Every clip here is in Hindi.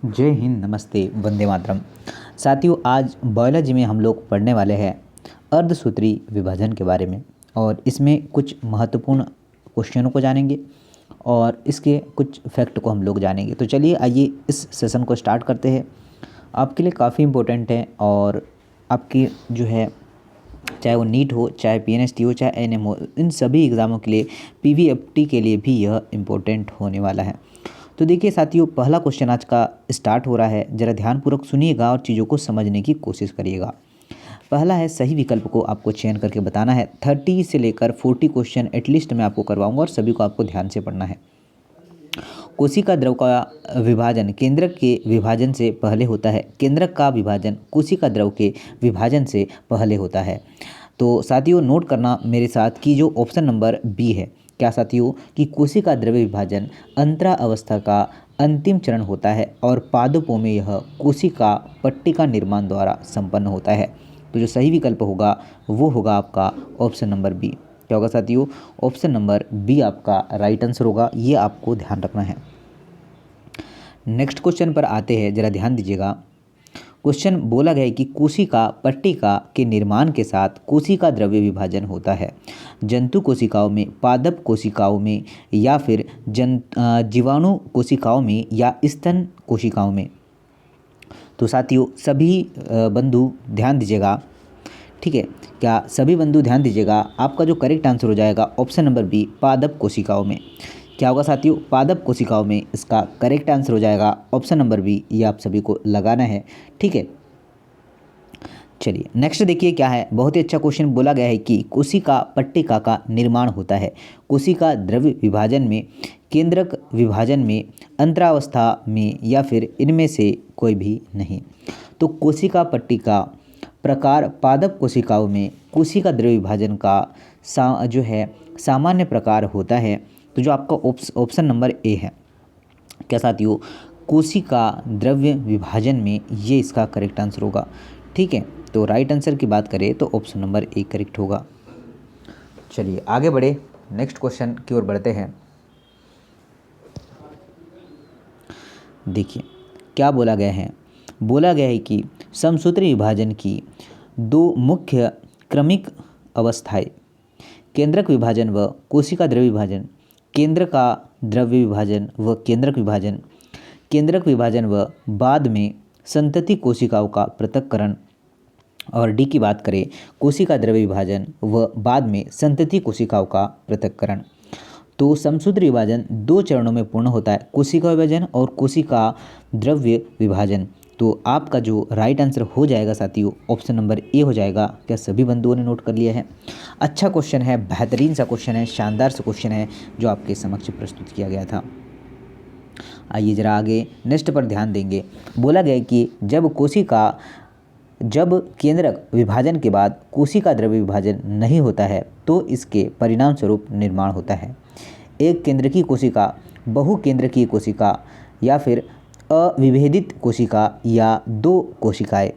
जय हिंद, नमस्ते, वंदे मातरम। साथियों, आज बायोलॉजी में हम लोग पढ़ने वाले हैं अर्धसूत्री विभाजन के बारे में और इसमें कुछ महत्वपूर्ण क्वेश्चनों को जानेंगे और इसके कुछ फैक्ट को हम लोग जानेंगे। तो चलिए आइए इस सेशन को स्टार्ट करते हैं। आपके लिए काफ़ी इम्पोर्टेंट है और आपकी जो है, चाहे वो नीट हो, चाहे पीएनएसटी हो, चाहे एएनएम हो, इन सभी एग्ज़ामों के लिए, पीवीएफटी के लिए भी यह इम्पोर्टेंट होने वाला है। तो देखिए साथियों, पहला क्वेश्चन आज का स्टार्ट हो रहा है। ज़रा ध्यानपूर्वक सुनिएगा और चीज़ों को समझने की कोशिश करिएगा। पहला है, सही विकल्प को आपको चयन करके बताना है। 30 से लेकर 40 क्वेश्चन एटलीस्ट मैं आपको करवाऊंगा और सभी को आपको ध्यान से पढ़ना है। कोशिका द्रव का विभाजन केंद्रक के विभाजन से पहले होता है। केंद्रक का विभाजन कोशिका द्रव के विभाजन से पहले होता है। तो साथियों, नोट करना मेरे साथ कि जो ऑप्शन नंबर बी है, क्या साथियों, कि कोशिका द्रव्य विभाजन अंतरा अवस्था का अंतिम चरण होता है और पादपों में यह कोशिका पट्टिका निर्माण द्वारा संपन्न होता है। तो जो सही विकल्प होगा वो होगा आपका ऑप्शन नंबर बी। क्या होगा साथियों? ऑप्शन नंबर बी आपका राइट आंसर होगा। ये आपको ध्यान रखना है। नेक्स्ट क्वेश्चन पर आते हैं, जरा ध्यान दीजिएगा। क्वेश्चन बोला गया है कि कोशिका पट्टिका के निर्माण के साथ कोशिका द्रव्य विभाजन होता है। जंतु कोशिकाओं में, पादप कोशिकाओं में, या फिर जीवाणु कोशिकाओं में, या स्तन कोशिकाओं में। तो साथियों, सभी बंधु ध्यान दीजिएगा, ठीक है? क्या सभी बंधु ध्यान दीजिएगा, आपका जो करेक्ट आंसर हो जाएगा ऑप्शन नंबर बी, पादप कोशिकाओं में। क्या होगा साथियों? पादप कोशिकाओं में इसका करेक्ट आंसर हो जाएगा ऑप्शन नंबर बी। ये आप सभी को लगाना है, ठीक है? चलिए नेक्स्ट देखिए क्या है। बहुत ही अच्छा क्वेश्चन बोला गया है कि कोशिका पट्टिका का निर्माण होता है कोशिका द्रव्य विभाजन में, केंद्रक विभाजन में, अंतरावस्था में, या फिर इनमें से कोई भी नहीं। तो कोशिका पट्टिका प्रकार पादप कोशिकाओं में कोशिका द्रव्य विभाजन का जो है सामान्य प्रकार होता है। तो जो आपका ऑप्शन नंबर ए है, क्या साथियों, कोशिका द्रव्य विभाजन में, ये इसका करेक्ट आंसर होगा, ठीक है? तो राइट आंसर की बात करें तो ऑप्शन नंबर ए करेक्ट होगा। चलिए आगे बढ़े, नेक्स्ट क्वेश्चन की ओर बढ़ते हैं। देखिए क्या बोला गया है। बोला गया है कि समसूत्री विभाजन की दो मुख्य क्रमिक अवस्थाएं, केंद्रक विभाजन व कोशिका द्रव्य विभाजन। केंद्र का द्रव्य विभाजन व केंद्रक विभाजन, केंद्रक विभाजन व बाद में संतति कोशिकाओं का पृथक्करण। और डी की बात करें, कोशिका द्रव्य विभाजन व बाद में संतति कोशिकाओं का पृथक्करण। तो समसूत्री विभाजन दो चरणों में पूर्ण होता है, कोशिका विभाजन और कोशिका द्रव्य विभाजन। तो आपका जो राइट आंसर हो जाएगा साथियों, ऑप्शन नंबर ए हो जाएगा। क्या सभी बंधुओं ने नोट कर लिया है? अच्छा क्वेश्चन है, बेहतरीन सा क्वेश्चन है, शानदार सा क्वेश्चन है जो आपके समक्ष प्रस्तुत किया गया था। आइए जरा आगे नेक्स्ट पर ध्यान देंगे। बोला गया कि जब केंद्रक विभाजन के बाद कोशिका द्रव्य विभाजन नहीं होता है तो इसके परिणाम स्वरूप निर्माण होता है एक केंद्रकीय कोशिका, बहुकेंद्रकीय कोशिका, या फिर अविभेदित कोशिका, या दो कोशिकाएं।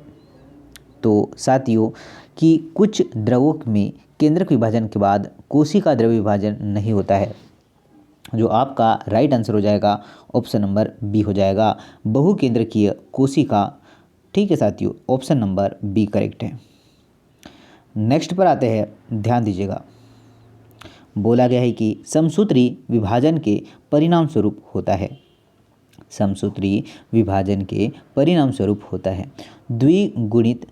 तो साथियों, कि कुछ द्रवों में केंद्रक विभाजन के बाद कोशिका द्रव्य विभाजन नहीं होता है। जो आपका राइट आंसर हो जाएगा ऑप्शन नंबर बी हो जाएगा, बहुकेंद्रकीय कोशिका, ठीक है साथियों? ऑप्शन नंबर बी करेक्ट है। नेक्स्ट पर आते हैं, ध्यान दीजिएगा। बोला गया है कि समसूत्री विभाजन के परिणाम स्वरूप होता है, समसूत्री विभाजन के परिणाम स्वरूप होता है द्विगुणित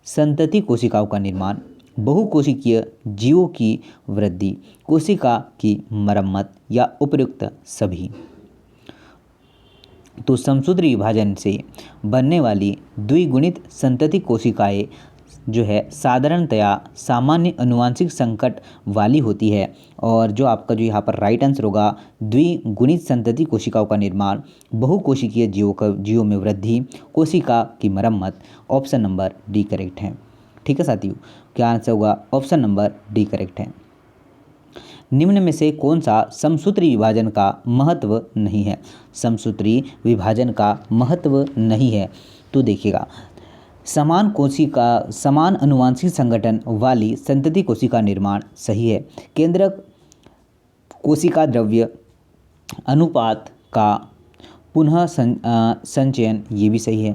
संतति कोशिकाओं का निर्माण, बहुकोशिकीय जीवों की वृद्धि, कोशिका की मरम्मत, या उपयुक्त सभी। तो समसूत्री विभाजन से बनने वाली द्विगुणित संतति कोशिकाएं जो है साधारणतया सामान्य अनुवांशिक संकट वाली होती है। और जो आपका जो यहाँ पर राइट आंसर होगा, द्विगुणित संतति कोशिकाओं का निर्माण, बहुकोशिकीय जीवों में वृद्धि, कोशिका की मरम्मत। ऑप्शन नंबर डी करेक्ट है, ठीक है साथियों? क्या आंसर होगा? ऑप्शन नंबर डी करेक्ट है। निम्न में से कौन सा समसूत्री विभाजन का महत्व नहीं है? समसूत्री विभाजन का महत्व नहीं है तो देखिएगा, समान अनुवांशिक संगठन वाली संतति कोशिका निर्माण सही है। केंद्रक कोशिका द्रव्य अनुपात का पुनः संचयन ये भी सही है।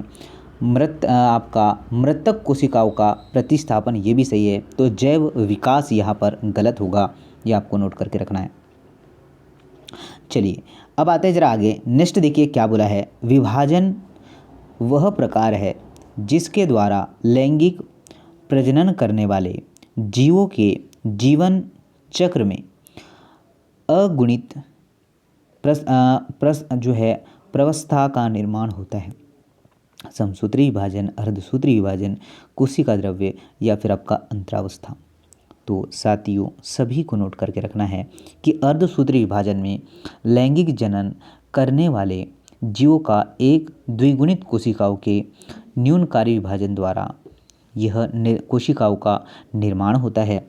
आपका मृतक कोशिकाओं का प्रतिस्थापन ये भी सही है। तो जैव विकास यहाँ पर गलत होगा, ये आपको नोट करके रखना है। चलिए अब आते हैं जरा आगे। नेक्स्ट देखिए क्या बोला है। विभाजन वह प्रकार है जिसके द्वारा लैंगिक प्रजनन करने वाले जीवों के जीवन चक्र में अगुणित जो है प्रवस्था का निर्माण होता है। समसूत्री विभाजन, अर्धसूत्री विभाजन, कोशिका द्रव्य या फिर आपका अंतरावस्था। तो साथियों सभी को नोट करके रखना है कि अर्धसूत्री विभाजन में लैंगिक जनन करने वाले जीवों का एक द्विगुणित कोशिकाओं के न्यूनकारी विभाजन द्वारा यह कोशिकाओं का निर्माण होता है।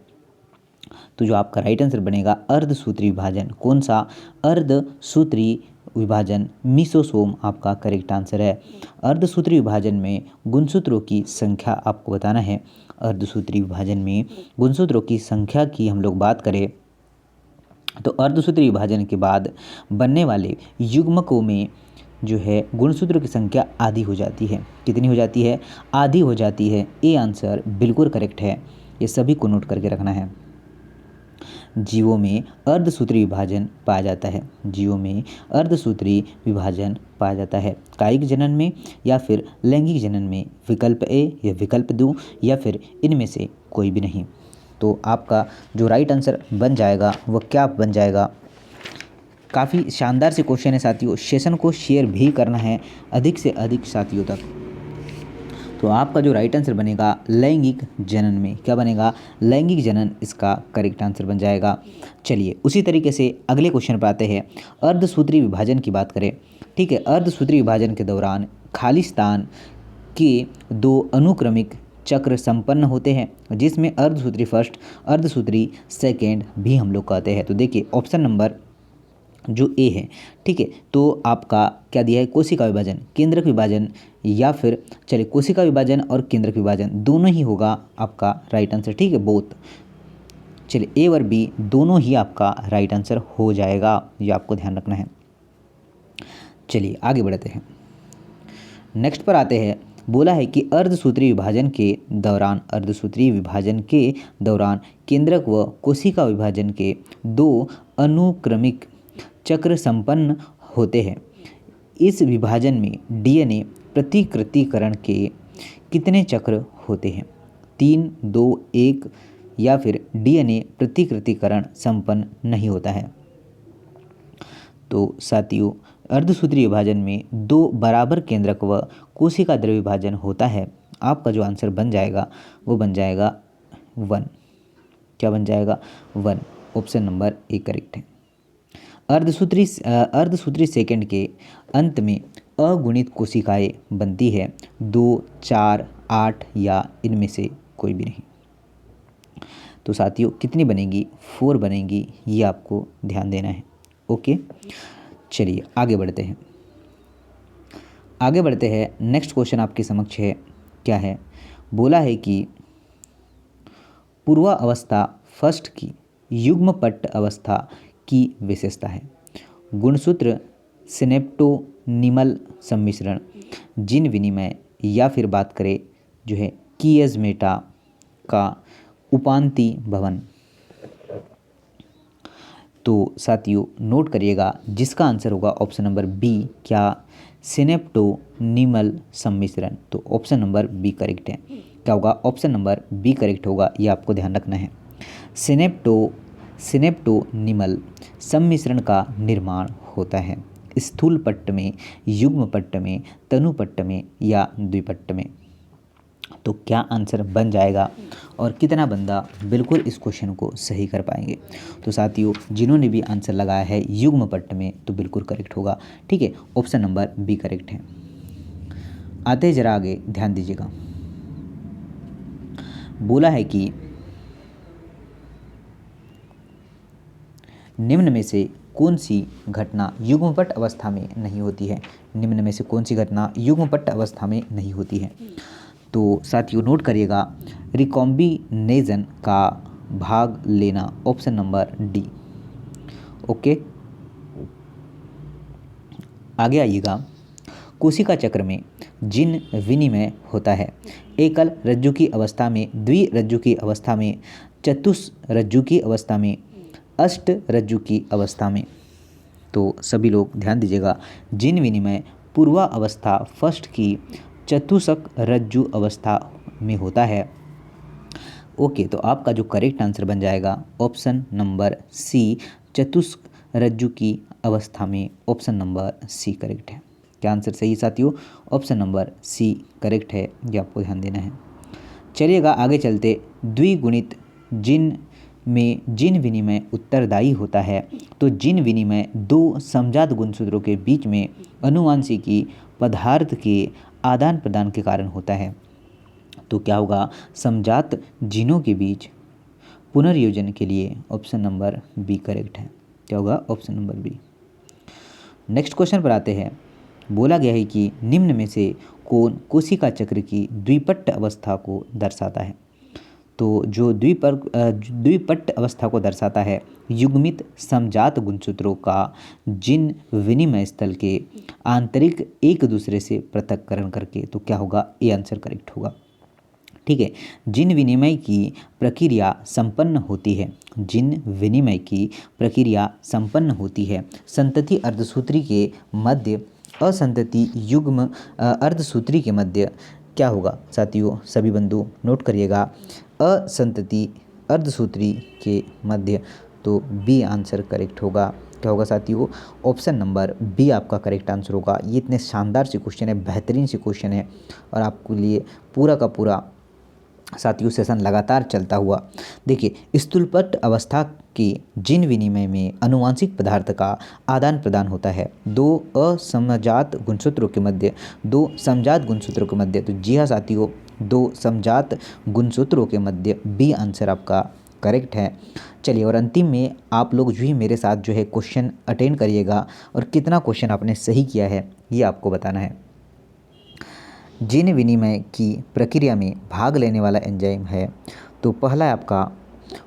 तो जो आपका राइट आंसर बनेगा अर्धसूत्री विभाजन। कौन सा? अर्धसूत्री विभाजन, मीसोसोम आपका करेक्ट आंसर है। अर्धसूत्री विभाजन में गुणसूत्रों की संख्या आपको बताना है। अर्धसूत्री विभाजन में गुणसूत्रों की संख्या की हम लोग बात करें तो अर्धसूत्री विभाजन के बाद बनने वाले युग्मकों में जो है गुणसूत्रों की संख्या आधी हो जाती है। कितनी हो जाती है? आधी हो जाती है। ए आंसर बिल्कुल करेक्ट है। ये सभी को नोट करके रखना है। जीवों में अर्धसूत्री विभाजन पाया जाता है। जीवों में अर्धसूत्री विभाजन पाया जाता है। कायिक जनन में या फिर लैंगिक जनन में विकल्प ए या विकल्प दो या फिर इनमें से कोई भी नहीं। तो आपका जो राइट आंसर बन जाएगा वह क्या बन जाएगा? काफ़ी शानदार से क्वेश्चन है साथियों। सेशन को शेयर भी करना है अधिक से अधिक साथियों तक। तो आपका जो राइट आंसर बनेगा लैंगिक जनन में क्या बनेगा? लैंगिक जनन इसका करेक्ट आंसर बन जाएगा। चलिए उसी तरीके से अगले क्वेश्चन पर आते हैं। अर्धसूत्री विभाजन की बात करें, ठीक है। अर्धसूत्री विभाजन के दौरान खाली स्थान के दो अनुक्रमिक चक्र संपन्न होते हैं जिसमें अर्धसूत्री फर्स्ट, अर्धसूत्री सेकेंड भी हम लोग कहते हैं। तो देखिए ऑप्शन नंबर जो ए है, ठीक है। तो आपका क्या दिया है? कोशिका विभाजन, केंद्रक विभाजन या फिर चलिए कोशिका विभाजन और केंद्रक विभाजन दोनों ही होगा आपका राइट आंसर, ठीक है। बोथ, चलिए ए और बी दोनों ही आपका राइट आंसर हो जाएगा, ये आपको ध्यान रखना है। चलिए आगे बढ़ते हैं। नेक्स्ट पर आते हैं। बोला है कि अर्धसूत्री विभाजन के दौरान, अर्धसूत्री विभाजन के दौरान केंद्रक व कोशिका विभाजन के दो अनुक्रमिक चक्र संपन्न होते हैं। इस विभाजन में डीएनए प्रतिकृतिकरण के कितने चक्र होते हैं? 3, 2, 1 या फिर डीएनए प्रतिकृतिकरण संपन्न नहीं होता है। तो साथियों अर्धसूत्री विभाजन में दो बराबर केंद्रक व कोशिका द्रव्य विभाजन होता है। आपका जो आंसर बन जाएगा वो बन जाएगा 1। क्या बन जाएगा? 1। ऑप्शन नंबर ए करेक्ट है। अर्धसूत्री सेकंड के अंत में अगुणित कोशिकाएं बनती है 2, 4, 8 या इनमें से कोई भी नहीं। तो साथियों कितनी बनेगी? 4 बनेगी, ये आपको ध्यान देना है। ओके चलिए आगे बढ़ते हैं। आगे बढ़ते हैं। नेक्स्ट क्वेश्चन आपके समक्ष है। क्या है? बोला है कि पूर्वावस्था फर्स्ट की युग्मपट्ट अवस्था की विशेषता है। गुणसूत्र, सिनेप्टोनिमल सम्मिश्रण, जीन विनिमय या फिर बात करें जो है किएज़मेटा का उपांती भवन। तो साथियों नोट करिएगा जिसका आंसर होगा ऑप्शन नंबर बी। क्या? सिनेप्टोनिमल सम्मिश्रण। तो ऑप्शन नंबर बी करेक्ट है। क्या होगा? ऑप्शन नंबर बी करेक्ट होगा, ये आपको ध्यान रखना है। सिनेप्टोनिमल सम्मिश्रण का निर्माण होता है स्थूल पट्ट में, युग्म पट्ट में, तनु पट्ट में या द्विपट्ट में। तो क्या आंसर बन जाएगा और कितना बंदा बिल्कुल इस क्वेश्चन को सही कर पाएंगे? तो साथियों जिन्होंने भी आंसर लगाया है युग्म पट्ट में तो बिल्कुल करेक्ट होगा, ठीक है। ऑप्शन नंबर बी करेक्ट है। आते हैं जरा आगे, ध्यान दीजिएगा। बोला है कि निम्न में से कौन सी घटना युग्मपट्ट अवस्था में नहीं होती है? निम्न में से कौन सी घटना युग्मपट्ट अवस्था में नहीं होती है? तो साथियों नोट करिएगा रिकॉम्बिनेशन का भाग लेना, ऑप्शन नंबर डी। ओके आगे आइएगा। कोशिका चक्र में जिन विनिमय होता है, एकल रज्जु की अवस्था में, द्विरज्जु की अवस्था में, चतुस्रज्जु की अवस्था में, अष्ट रज्जु की अवस्था में। तो सभी लोग ध्यान दीजिएगा, जिन विनिमय पूर्वा अवस्था फर्स्ट की चतुष्क रज्जु अवस्था में होता है। ओके, तो आपका जो करेक्ट आंसर बन जाएगा ऑप्शन नंबर सी, चतुष्क रज्जु की अवस्था में। ऑप्शन नंबर सी करेक्ट है। क्या आंसर सही है साथियों? ऑप्शन नंबर सी करेक्ट है, ये आपको ध्यान देना है। चलिएगा आगे चलते। द्विगुणित जिन में जिन विनिमय उत्तरदायी होता है, तो जिन विनिमय दो समजात गुणसूत्रों के बीच में अनुवांशिकी पदार्थ के आदान प्रदान के कारण होता है। तो क्या होगा? समजात जीनों के बीच पुनर्योजन के लिए ऑप्शन नंबर बी करेक्ट है। क्या होगा? Option number B. Next question पर आते हैं। बोला गया है कि निम्न में से कौन कोशिका चक्र की द्विपट्ट अवस्था को दर्शाता है? तो जो द्विपट्ट अवस्था को दर्शाता है, युग्मित समजात गुणसूत्रों का जिन विनिमय स्थल के आंतरिक एक दूसरे से पृथक्करण करके। तो क्या होगा? ए आंसर करेक्ट होगा। ठीक है, जिन विनिमय की प्रक्रिया संपन्न होती है, जिन विनिमय की प्रक्रिया संपन्न होती है संतति अर्धसूत्री के मध्य असंतति युग्म अर्धसूत्री के मध्य। क्या होगा साथियों? सभी बंधु नोट करिएगा, असंतति अर्धसूत्री के मध्य। तो बी आंसर करेक्ट होगा। क्या होगा साथियों? ऑप्शन नंबर बी आपका करेक्ट आंसर होगा। ये इतने शानदार से क्वेश्चन है, बेहतरीन से क्वेश्चन है, और आपके लिए पूरा का पूरा साथियों सेशन लगातार चलता हुआ। देखिए, स्थूलपट्ट अवस्था की जिन विनिमय में अनुवांशिक पदार्थ का आदान प्रदान होता है दो असमजात गुणसूत्रों के मध्य, दो समजात गुणसूत्रों के मध्य। तो जी हाँ साथियों, दो समजात गुणसूत्रों के मध्य। बी आंसर आपका करेक्ट है। चलिए, और अंतिम में आप लोग जो ही मेरे साथ जो है क्वेश्चन अटेंड करिएगा, और कितना क्वेश्चन आपने सही किया है ये आपको बताना है। जिन विनिमय की प्रक्रिया में भाग लेने वाला एंजाइम है, तो पहला है आपका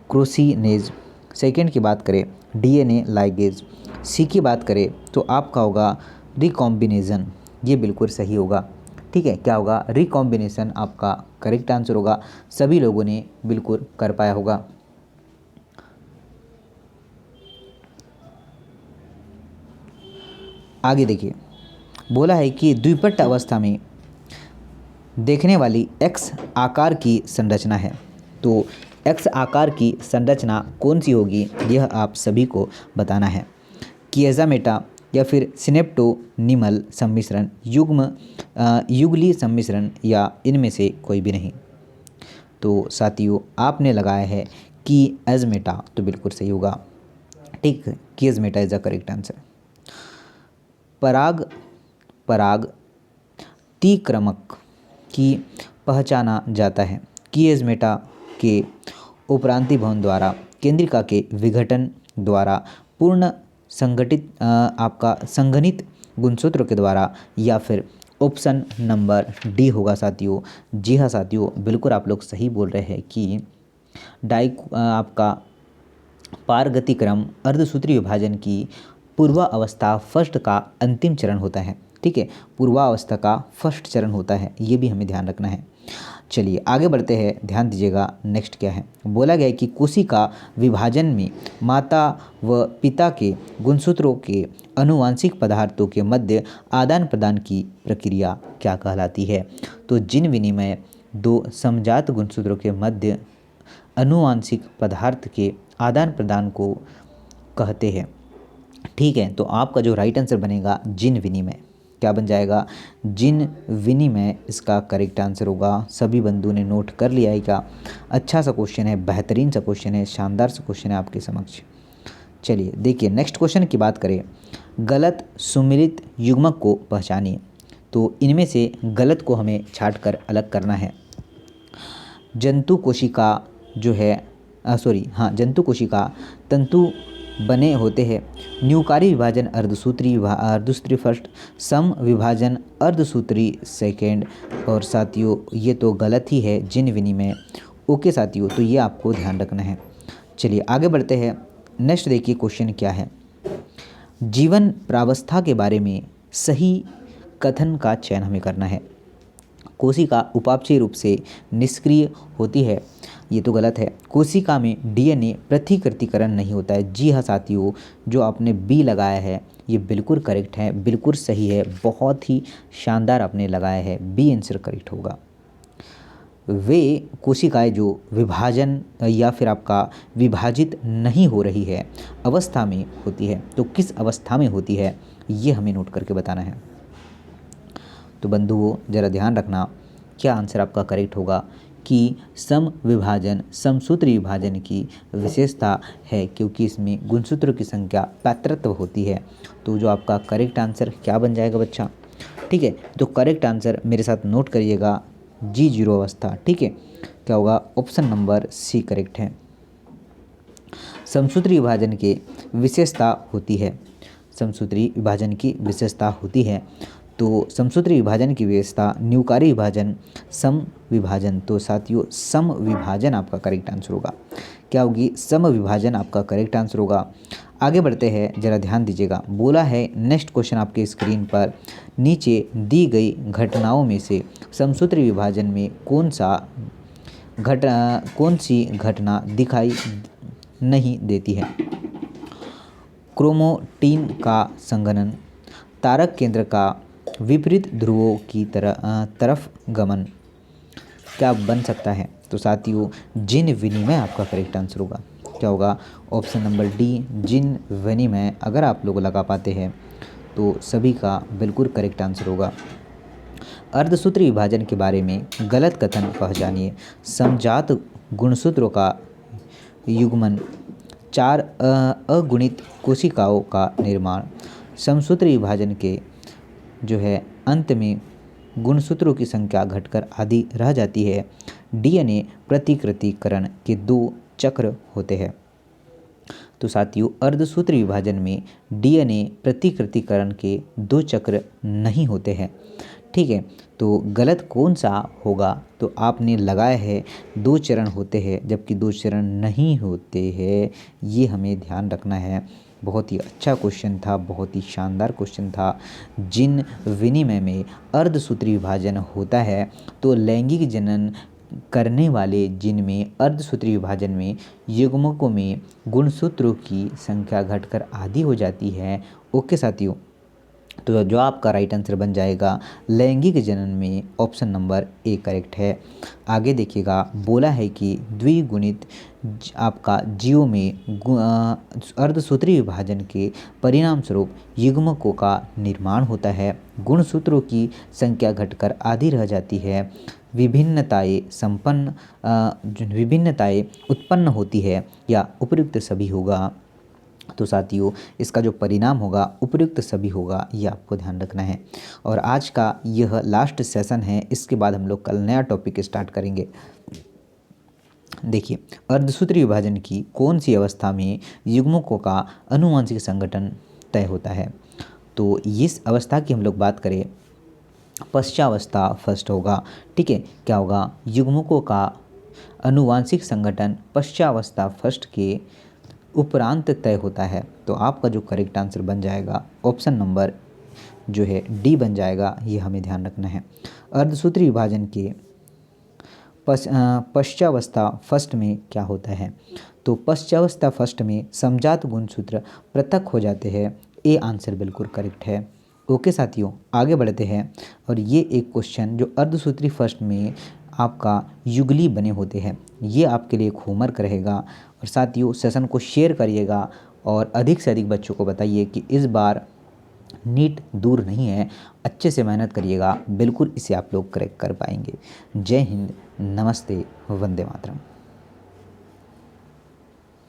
क्रोसिनेज, सेकंड की बात करें डीएनए लाइगेज, सी की बात करें तो आपका होगा रिकॉम्बिनेशन। ये बिल्कुल सही होगा। ठीक है, क्या होगा? रिकॉम्बिनेशन आपका करेक्ट आंसर होगा। सभी लोगों ने बिल्कुल कर पाया होगा। आगे देखिए, बोला है कि द्विपट्ट अवस्था में देखने वाली एक्स आकार की संरचना है। तो एक्स आकार की संरचना कौन सी होगी, यह आप सभी को बताना है। किएजामेटा या फिर सिनेप्टोनिमल सम्मिश्रण, युगली सम्मिश्रण, या इनमें से कोई भी नहीं। तो साथियों आपने लगाया है किएजमेटा, तो बिल्कुल सही होगा। ठीक, किएजमेटा इज द करेक्ट आंसर। परागतिक्रमक की पहचाना जाता है किएजमेटा के उपरांती भवन द्वारा, केंद्रिका के विघटन द्वारा, पूर्ण संगठित आपका संघनित गुणसूत्रों के द्वारा, या फिर ऑप्शन नंबर डी होगा साथियों। जी हाँ साथियों, बिल्कुल आप लोग सही बोल रहे हैं कि आपका पारगतिक्रम अर्धसूत्री विभाजन की पूर्वावस्था फर्स्ट का अंतिम चरण होता है। ठीक है, पूर्वावस्था का फर्स्ट चरण होता है, ये भी हमें ध्यान रखना है। चलिए आगे बढ़ते हैं, ध्यान दीजिएगा। नेक्स्ट क्या है? बोला गया है कि कोशिका विभाजन में माता व पिता के गुणसूत्रों के अनुवांशिक पदार्थों के मध्य आदान प्रदान की प्रक्रिया क्या कहलाती है? तो जिन विनिमय दो समजात गुणसूत्रों के मध्य अनुवांशिक पदार्थ के आदान प्रदान को कहते हैं। ठीक है, तो आपका जो राइट आंसर बनेगा जिन विनिमय। क्या बन जाएगा? जिन विनिमय इसका करेक्ट आंसर होगा। सभी बंधु ने नोट कर लिया है क्या? अच्छा सा क्वेश्चन है, बेहतरीन सा क्वेश्चन है, शानदार सा क्वेश्चन है आपके समक्ष। चलिए देखिए, नेक्स्ट क्वेश्चन की बात करें। गलत सुमिलित युग्मक को पहचानिए। तो इनमें से गलत को हमें छाट कर अलग करना है। जंतु कोशिका जो है जंतु कोशिका तंतु बने होते हैं। न्यूकारी विभाजन अर्धसूत्री फर्स्ट, सम विभाजन अर्धसूत्री सेकेंड। और साथियों ये तो गलत ही है, जिन विनिमय। ओके साथियों, तो ये आपको ध्यान रखना है। चलिए आगे बढ़ते हैं। नेक्स्ट देखिए क्वेश्चन क्या है। जीवन प्रावस्था के बारे में सही कथन का चयन हमें करना है। कोशिका उपापचयी रूप से निष्क्रिय होती है, ये तो गलत है। कोशिका में डीएनए प्रतिकृतिकरण नहीं होता है। जी हाँ साथियों, जो आपने बी लगाया है ये बिल्कुल करेक्ट है, बिल्कुल सही है, बहुत ही शानदार आपने लगाया है, बी आंसर करेक्ट होगा। वे कोशिकाएं जो विभाजन या फिर आपका विभाजित नहीं हो रही है अवस्था में होती है, तो किस अवस्था में होती है ये हमें नोट करके बताना है। तो बंधुओं ज़रा ध्यान रखना, क्या आंसर आपका करेक्ट होगा कि सम विभाजन समसूत्र विभाजन की विशेषता है, क्योंकि इसमें गुणसूत्रों की संख्या पैतृत्व होती है। तो जो आपका करेक्ट आंसर क्या बन जाएगा बच्चा, ठीक है। तो करेक्ट आंसर मेरे साथ नोट करिएगा, G0 अवस्था, ठीक है। क्या होगा, ऑप्शन नंबर सी करेक्ट है। समसूत्री विभाजन की विशेषता होती है, समसूत्री विभाजन की विशेषता होती है। तो समसूत्री विभाजन की विशेषता न्यूकारी विभाजन, सम विभाजन। तो साथियों सम विभाजन आपका करेक्ट आंसर होगा। क्या होगी, सम विभाजन आपका करेक्ट आंसर होगा। आगे बढ़ते हैं, जरा ध्यान दीजिएगा। बोला है नेक्स्ट क्वेश्चन आपके स्क्रीन पर, नीचे दी गई घटनाओं में से समसूत्री विभाजन में कौन सी घटना दिखाई नहीं देती है। क्रोमोटीन का संघनन, तारक केंद्र का विपरीत ध्रुवों की तरफ गमन, क्या बन सकता है। तो साथियों जिन विनिमय आपका करेक्ट आंसर होगा। क्या होगा, ऑप्शन नंबर डी जिन विनिमय। अगर आप लोग लगा पाते हैं तो सभी का बिल्कुल करेक्ट आंसर होगा। अर्धसूत्री विभाजन के बारे में गलत कथन पहचानिए। समजात गुणसूत्रों का युग्मन, 4 अगुणित कोशिकाओं का निर्माण, समसूत्री विभाजन के जो है अंत में गुणसूत्रों की संख्या घटकर आधी रह जाती है। डीएनए प्रतिकृतिकरण के 2 चक्र होते हैं। तो साथियों अर्धसूत्री विभाजन में डीएनए प्रतिकृतिकरण के 2 चक्र नहीं होते हैं, ठीक है। तो गलत कौन सा होगा, तो आपने लगाया है 2 चरण होते हैं, जबकि 2 चरण नहीं होते हैं, ये हमें ध्यान रखना है। बहुत ही अच्छा क्वेश्चन था, बहुत ही शानदार क्वेश्चन था। जिन विनिमय में अर्धसूत्री विभाजन होता है तो लैंगिक जनन करने वाले जिन में अर्धसूत्री विभाजन में युग्मकों में गुणसूत्रों की संख्या घटकर आधी हो जाती है। ओके साथियों, तो जो आपका राइट आंसर बन जाएगा लैंगिक जनन में ऑप्शन नंबर ए करेक्ट है। आगे देखिएगा, बोला है कि द्विगुणित आपका जीवों में अर्धसूत्री विभाजन के परिणाम स्वरूप युग्मकों का निर्माण होता है। गुणसूत्रों की संख्या घटकर आधी रह जाती है। विभिन्नताएं उत्पन्न होती है, या उपयुक्त सभी होगा। तो साथियों इसका जो परिणाम होगा उपयुक्त सभी होगा, ये आपको ध्यान रखना है। और आज का यह लास्ट सेशन है, इसके बाद हम लोग कल नया टॉपिक स्टार्ट करेंगे। देखिए, अर्धसूत्री विभाजन की कौन सी अवस्था में युग्मकों का आनुवंशिक संगठन तय होता है। तो इस अवस्था की हम लोग बात करें, पश्चावस्था फर्स्ट होगा, ठीक है। क्या होगा, युग्मकों का आनुवंशिक संगठन पश्चावस्था फर्स्ट के उपरांत तय होता है। तो आपका जो करेक्ट आंसर बन जाएगा ऑप्शन नंबर जो है डी बन जाएगा, ये हमें ध्यान रखना है। अर्धसूत्री विभाजन के पश्चावस्था फर्स्ट में क्या होता है। तो पश्चावस्था फर्स्ट में समजात गुणसूत्र पृथक हो जाते हैं, ए आंसर बिल्कुल करेक्ट है। ओके साथियों आगे बढ़ते हैं, और ये एक क्वेश्चन जो अर्धसूत्री फर्स्ट में आपका युगली बने होते हैं, ये आपके लिए एक होमवर्क रहेगा। और साथियों सेशन को शेयर करिएगा और अधिक से अधिक बच्चों को बताइए कि इस बार नीट दूर नहीं है, अच्छे से मेहनत करिएगा, बिल्कुल इसे आप लोग क्रैक कर पाएंगे। जय हिंद, नमस्ते, वंदे मातरम।